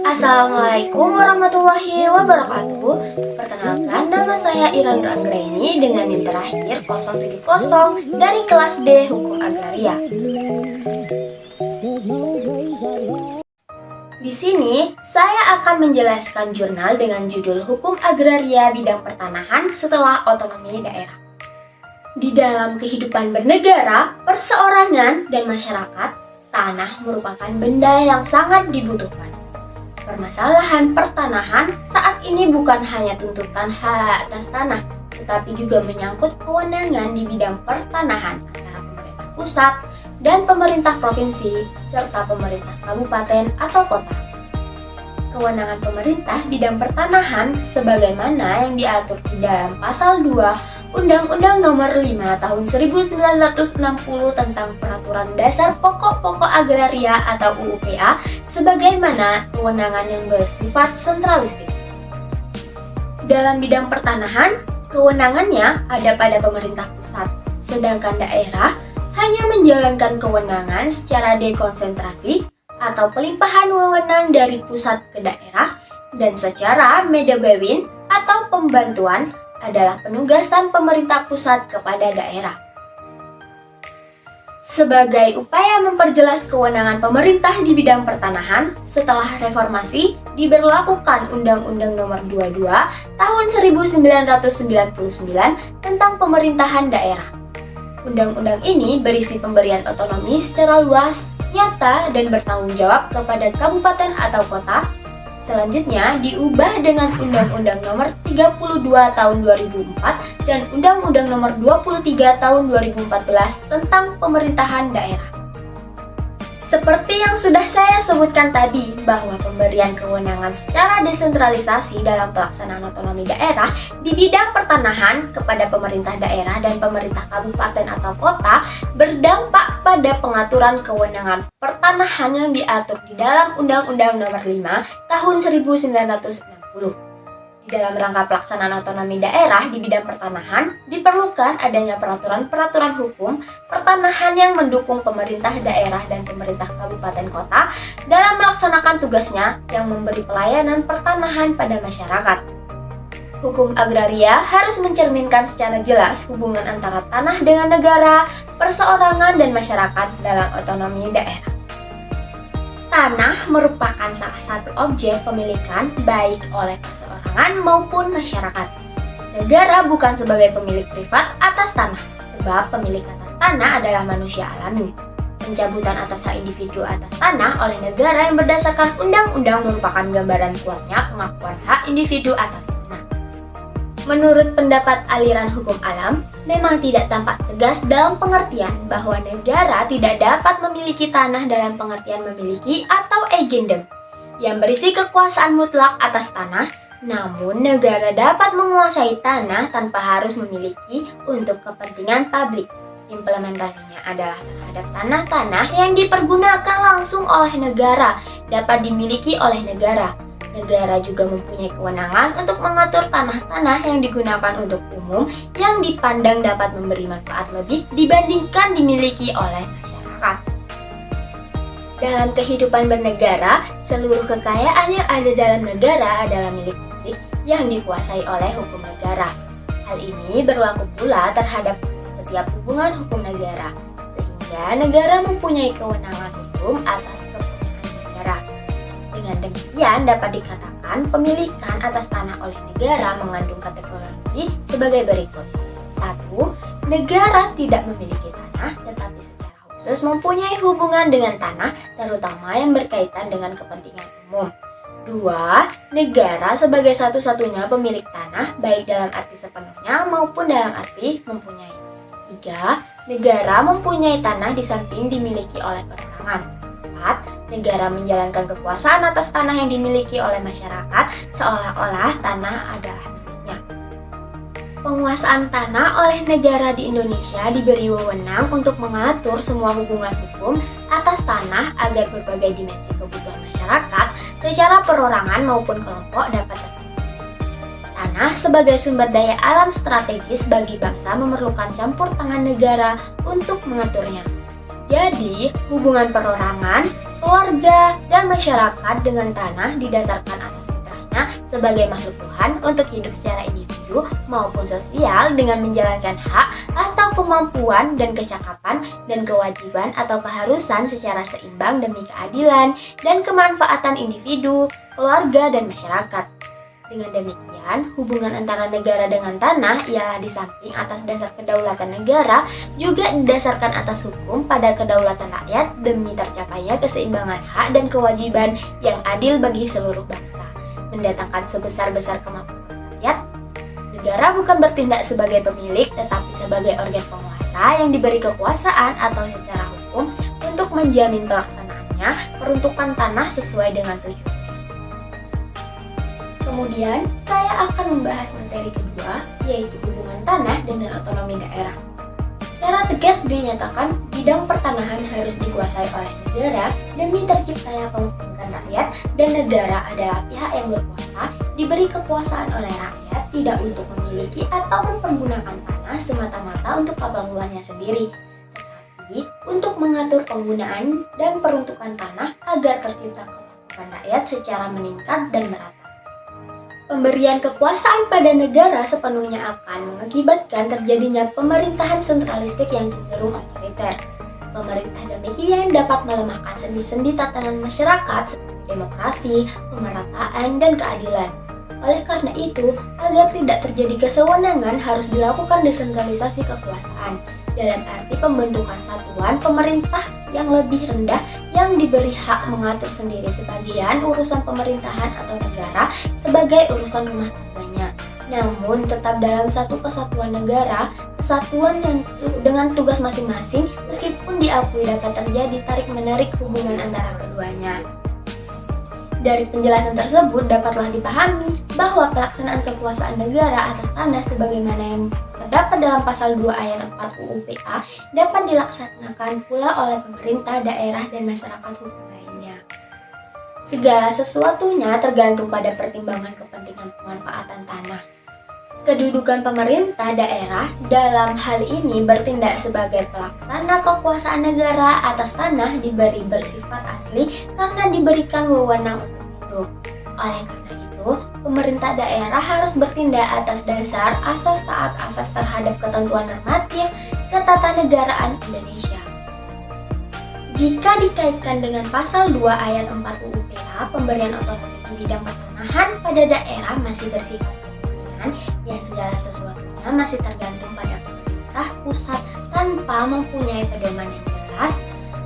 Assalamualaikum warahmatullahi wabarakatuh. Perkenalkan, nama saya Iran Anggraini dengan NIM terakhir 070 dari kelas D Hukum Agraria. Di sini, saya akan menjelaskan jurnal dengan judul Hukum Agraria Bidang Pertanahan setelah Otonomi Daerah. Di dalam kehidupan bernegara, perseorangan, dan masyarakat, tanah merupakan benda yang sangat dibutuhkan. Permasalahan pertanahan saat ini bukan hanya tuntutan hak atas tanah, tetapi juga menyangkut kewenangan di bidang pertanahan antara pemerintah pusat dan pemerintah provinsi, serta pemerintah kabupaten atau kota. Kewenangan pemerintah bidang pertanahan sebagaimana yang diatur di dalam Pasal 2 Undang-Undang Nomor 5 Tahun 1960 tentang Peraturan Dasar Pokok-Pokok Agraria atau UUPA sebagaimana kewenangan yang bersifat sentralistik. Dalam bidang pertanahan, kewenangannya ada pada pemerintah pusat, sedangkan daerah hanya menjalankan kewenangan secara dekonsentrasi atau pelimpahan wewenang dari pusat ke daerah, dan secara medebewin atau pembantuan adalah penugasan pemerintah pusat kepada daerah. Sebagai upaya memperjelas kewenangan pemerintah di bidang pertanahan, setelah reformasi diberlakukan Undang-Undang Nomor 22 Tahun 1999 tentang pemerintahan daerah. Undang-undang ini berisi pemberian otonomi secara luas, nyata, dan bertanggung jawab kepada kabupaten atau kota. Selanjutnya diubah dengan Undang-Undang Nomor 32 Tahun 2004 dan Undang-Undang Nomor 23 Tahun 2014 tentang pemerintahan daerah. Seperti yang sudah saya sebutkan tadi, bahwa pemberian kewenangan secara desentralisasi dalam pelaksanaan otonomi daerah di bidang pertanahan kepada pemerintah daerah dan pemerintah kabupaten atau kota berdampak pada pengaturan kewenangan pertanahan yang diatur di dalam Undang-Undang Nomor 5 Tahun 1960. Di dalam rangka pelaksanaan otonomi daerah di bidang pertanahan, diperlukan adanya peraturan-peraturan hukum pertanahan yang mendukung pemerintah daerah dan pemerintah kabupaten kota dalam melaksanakan tugasnya yang memberi pelayanan pertanahan pada masyarakat. Hukum agraria harus mencerminkan secara jelas hubungan antara tanah dengan negara, perseorangan, dan masyarakat dalam otonomi daerah. Tanah merupakan salah satu objek pemilikan baik oleh perseorangan maupun masyarakat. Negara bukan sebagai pemilik privat atas tanah, sebab pemilik atas tanah adalah manusia alami. Pencabutan atas hak individu atas tanah oleh negara yang berdasarkan undang-undang merupakan gambaran kuatnya pengakuan hak individu atas tanah. Menurut pendapat aliran hukum alam, memang tidak tampak tegas dalam pengertian bahwa negara tidak dapat memiliki tanah dalam pengertian memiliki atau agendem yang berisi kekuasaan mutlak atas tanah, namun negara dapat menguasai tanah tanpa harus memiliki untuk kepentingan publik. Implementasinya adalah terhadap tanah-tanah yang dipergunakan langsung oleh negara dapat dimiliki oleh negara. Negara juga mempunyai kewenangan untuk mengatur tanah-tanah yang digunakan untuk umum yang dipandang dapat memberi manfaat lebih dibandingkan dimiliki oleh masyarakat. Dalam kehidupan bernegara, seluruh kekayaan yang ada dalam negara adalah milik publik yang dikuasai oleh hukum negara. Hal ini berlaku pula terhadap setiap hubungan hukum negara, sehingga negara mempunyai kewenangan hukum atas kepunyaan negara. Dengan demikian dapat dikatakan pemilikan atas tanah oleh negara mengandung kategori sebagai berikut. 1. Negara tidak memiliki tanah tetapi secara khusus mempunyai hubungan dengan tanah terutama yang berkaitan dengan kepentingan umum. 2. Negara sebagai satu-satunya pemilik tanah baik dalam arti sepenuhnya maupun dalam arti mempunyai. 3. Negara mempunyai tanah di samping dimiliki oleh perorangan. 4. Negara menjalankan kekuasaan atas tanah yang dimiliki oleh masyarakat seolah-olah tanah adalah miliknya. Penguasaan tanah oleh negara di Indonesia diberi wewenang untuk mengatur semua hubungan hukum atas tanah agar berbagai dimensi kebutuhan masyarakat secara perorangan maupun kelompok dapat terpenuhi. Tanah sebagai sumber daya alam strategis bagi bangsa memerlukan campur tangan negara untuk mengaturnya. Jadi, hubungan perorangan keluarga, dan masyarakat dengan tanah didasarkan atas fitrahnya sebagai makhluk Tuhan untuk hidup secara individu maupun sosial dengan menjalankan hak atau kemampuan dan kecakapan dan kewajiban atau keharusan secara seimbang demi keadilan dan kemanfaatan individu, keluarga, dan masyarakat. Dengan demikian, hubungan antara negara dengan tanah ialah di samping atas dasar kedaulatan negara, juga didasarkan atas hukum pada kedaulatan rakyat demi tercapainya keseimbangan hak dan kewajiban yang adil bagi seluruh bangsa. Mendatangkan sebesar-besar kemampuan rakyat, negara bukan bertindak sebagai pemilik tetapi sebagai organ penguasa yang diberi kekuasaan atau secara hukum untuk menjamin pelaksanaannya peruntukan tanah sesuai dengan tujuan. Kemudian, saya akan membahas materi kedua, yaitu hubungan tanah dengan otonomi daerah. Secara tegas dinyatakan, bidang pertanahan harus dikuasai oleh negara demi terciptanya kemakmuran rakyat, dan negara adalah pihak yang berkuasa, diberi kekuasaan oleh rakyat tidak untuk memiliki atau mempergunakan tanah semata-mata untuk keperluannya sendiri, tetapi untuk mengatur penggunaan dan peruntukan tanah agar tercipta kemakmuran rakyat secara meningkat dan merata. Pemberian kekuasaan pada negara sepenuhnya akan mengakibatkan terjadinya pemerintahan sentralistik yang cenderung otoriter. Pemerintah demikian dapat melemahkan sendi-sendi tatanan masyarakat seperti demokrasi, pemerataan, dan keadilan. Oleh karena itu, agar tidak terjadi kesewenangan harus dilakukan desentralisasi kekuasaan, dalam arti pembentukan satuan pemerintah yang lebih rendah yang diberi hak mengatur sendiri sebagian urusan pemerintahan atau negara sebagai urusan rumah tangganya. Namun tetap dalam satu kesatuan negara, kesatuan dengan tugas masing-masing meskipun diakui dapat terjadi tarik-menarik hubungan antara keduanya. Dari penjelasan tersebut dapatlah dipahami bahwa pelaksanaan kekuasaan negara atas tanah sebagaimana yang terdapat dalam pasal 2 ayat 4 UU PA dapat dilaksanakan pula oleh pemerintah, daerah, dan masyarakat hukum lainnya. Segala sesuatunya tergantung pada pertimbangan kepentingan pemanfaatan tanah. Kedudukan pemerintah daerah dalam hal ini bertindak sebagai pelaksana kekuasaan negara atas tanah diberi bersifat asli karena diberikan wewenang untuk itu. Oleh karena itu, pemerintah daerah harus bertindak atas dasar asas taat asas terhadap ketentuan normatif ketatanegaraan Indonesia. Jika dikaitkan dengan pasal 2 ayat 4 UU PA, pemberian otonomi di bidang pertanahan pada daerah masih bersifat kemungkinan yang segala sesuatunya masih tergantung pada pemerintah pusat tanpa mempunyai pedoman yang jelas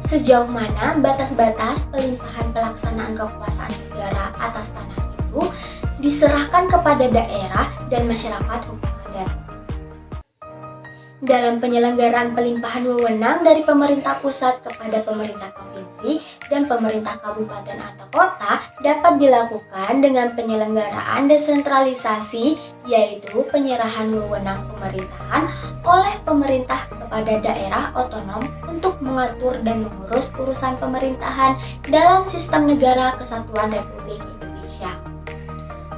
sejauh mana batas-batas pelimpahan pelaksanaan kekuasaan negara atas tanah itu diserahkan kepada daerah dan masyarakat hukum adat. Dalam penyelenggaraan pelimpahan wewenang dari pemerintah pusat kepada pemerintah provinsi dan pemerintah kabupaten atau kota dapat dilakukan dengan penyelenggaraan desentralisasi, yaitu penyerahan wewenang pemerintahan oleh pemerintah kepada daerah otonom untuk mengatur dan mengurus urusan pemerintahan dalam sistem negara kesatuan Republik Indonesia.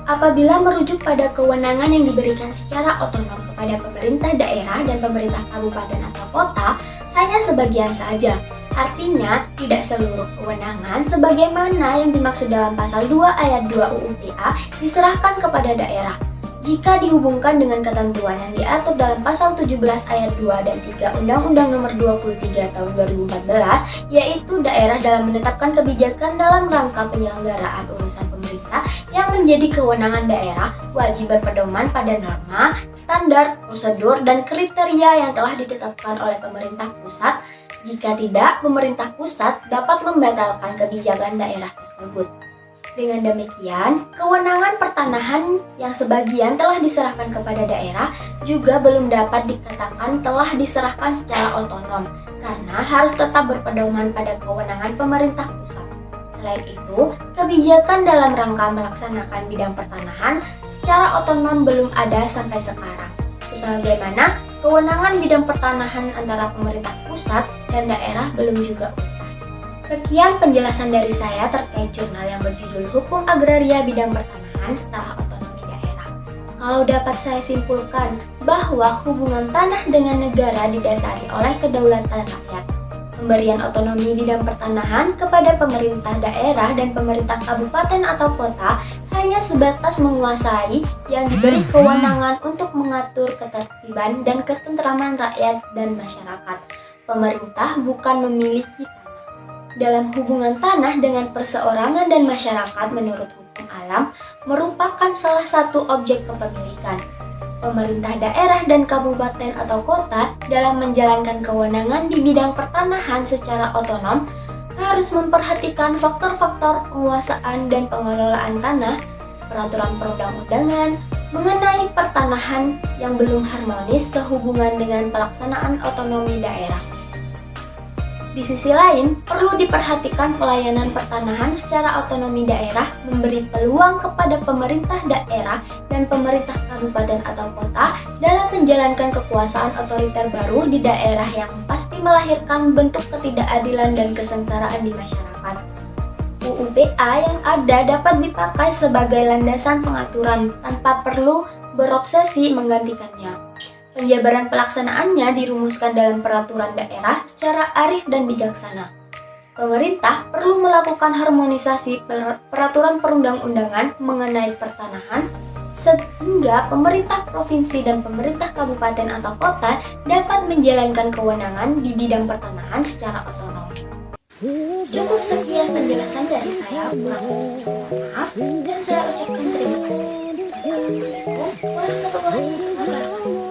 Apabila merujuk pada kewenangan yang diberikan secara otonom kepada pemerintah daerah dan pemerintah kabupaten atau kota, hanya sebagian saja. Artinya, tidak seluruh kewenangan sebagaimana yang dimaksud dalam pasal 2 ayat 2 UU PA diserahkan kepada daerah. Jika dihubungkan dengan ketentuan yang diatur dalam pasal 17 ayat 2 dan 3 Undang-Undang Nomor 23 Tahun 2014, yaitu daerah dalam menetapkan kebijakan dalam rangka penyelenggaraan urusan pemerintah yang menjadi kewenangan daerah, wajib berpedoman pada norma, standar, prosedur, dan kriteria yang telah ditetapkan oleh pemerintah pusat. Jika tidak, pemerintah pusat dapat membatalkan kebijakan daerah tersebut. Dengan demikian, kewenangan pertanahan yang sebagian telah diserahkan kepada daerah juga belum dapat dikatakan telah diserahkan secara otonom, karena harus tetap berpedoman pada kewenangan pemerintah pusat. Selain itu, kebijakan dalam rangka melaksanakan bidang pertanahan secara otonom belum ada sampai sekarang. Sebagaimana kewenangan bidang pertanahan antara pemerintah pusat dan daerah belum juga usai. Sekian penjelasan dari saya terkait jurnal yang berjudul Hukum Agraria Bidang Pertanahan setelah Otonomi Daerah. Kalau dapat saya simpulkan bahwa hubungan tanah dengan negara didasari oleh kedaulatan rakyat. Pemberian otonomi bidang pertanahan kepada pemerintah daerah dan pemerintah kabupaten atau kota hanya sebatas menguasai yang diberi kewenangan untuk mengatur ketertiban dan ketentraman rakyat dan masyarakat. Pemerintah bukan memiliki tanah. Dalam hubungan tanah dengan perseorangan dan masyarakat menurut hukum alam merupakan salah satu objek kepemilikan. Pemerintah daerah dan kabupaten atau kota dalam menjalankan kewenangan di bidang pertanahan secara otonom harus memperhatikan faktor-faktor penguasaan dan pengelolaan tanah, peraturan perundang-undangan mengenai pertanahan yang belum harmonis sehubungan dengan pelaksanaan otonomi daerah. Di sisi lain, perlu diperhatikan pelayanan pertanahan secara otonomi daerah memberi peluang kepada pemerintah daerah dan pemerintah kabupaten atau kota dalam menjalankan kekuasaan otoriter baru di daerah yang pasti melahirkan bentuk ketidakadilan dan kesengsaraan di masyarakat. UUPA yang ada dapat dipakai sebagai landasan pengaturan tanpa perlu berobsesi menggantikannya. Penjabaran pelaksanaannya dirumuskan dalam peraturan daerah secara arif dan bijaksana. Pemerintah perlu melakukan harmonisasi peraturan perundang-undangan mengenai pertanahan sehingga pemerintah provinsi dan pemerintah kabupaten atau kota dapat menjalankan kewenangan di bidang pertanahan secara otonom. Cukup sekian penjelasan dari saya, kurang lebihnya maaf, dan saya ucapkan terima kasih. Wassalamualaikum warahmatullahi wabarakatuh.